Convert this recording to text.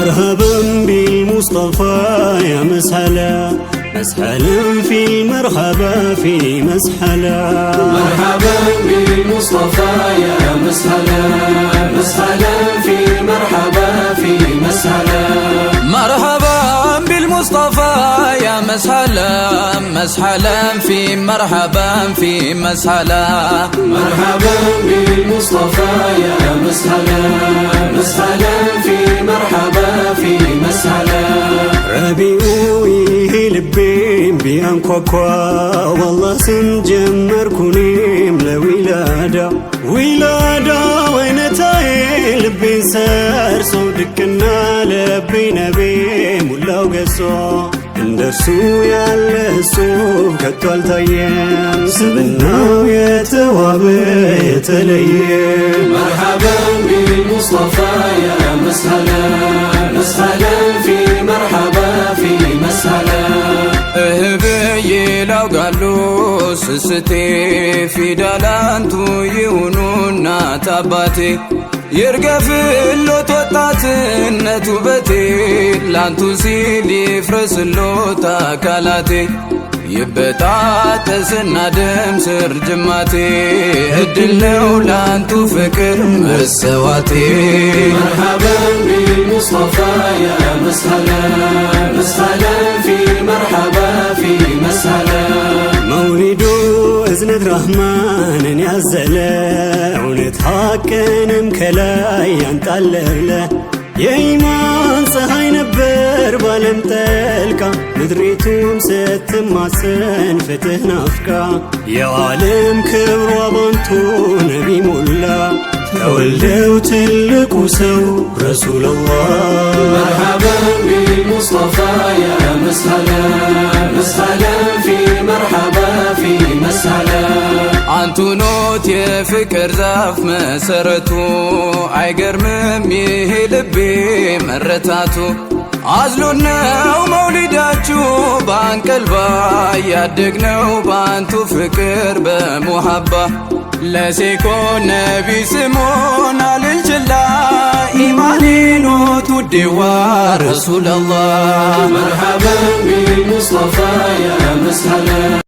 مرحبا بالمصطفى يا مسهلا مسهلا في المرحبا في مسهلا. مرحبا بالمصطفى يا مسهلا مسهلا في المرحبا في مسهلا. مرحبا بالمصطفى يا مسهلا مسهلا في مرحبا في مسهلا. مرحبا بالمصطفى يا مسهلا مسهلا في مرحبا في مسهلا. ربيعو ልቤም ቢያንኳኳ والله ስንጀመርኩኔም ለዊላዳ ዊላዳ ወይነታዬ ልቤን ሰርሶ ድቅና ለብኝ ነቤ ሙላው ገጾ እንደርሱ ያለ እሱ ከቶ አልታየም ስብናው የተዋበ የተለየ። مرحبا بالمصطفى يا مسهلا مسهلا في مرحبا في مسهلا. እህብዬ ላውጋሉ ስስቴ ፊደላንቱ ይሁኑ እናት አባቴ ይርገፍሎት ወጣትነት ውበቴ ላንቱ ሲል ይፍረስሎት አካላቴ ይበጣጠስና ደም ስር ጅማቴ እድል ነው ላንቱ ፍቅር መሰዋቴ። مرحبا بالمصطفى يا مسهلا مسهلا في مرحبا في مسهلا. መውሊዱ እዝነት ረህማንን ያዘለ እውነት ሐቅንም ከላይ ያንጣለለ የኢማን ፀሐይ ነበር ባለም ጠልቃ ምድሪቱም ስትማፀን ፍትህ ናፍቃ የዓለም ክብሯ ባንቱ ነቢ ሞላ ተወልደው ትልቁ ሰው ረሱለላህ። مرحبا بالمصطفى يا مسهلا مسهلا في مرحبا في مسهلا. አንቱኖት የፍቅር ዛፍ መሰረቱ አይገርምም ይሄ ልቤ መረታቱ አዝሎነው መውሊዳችሁ በአንቀልባ ያደግነው በአንቱ ፍቅር በሙሃባ ለሴኮ ነቢ ስሞን አልልችላ ኢማኒኖት ውዴዋ ረሱለላህ። مرحبا بالمصطفى يا مسهلا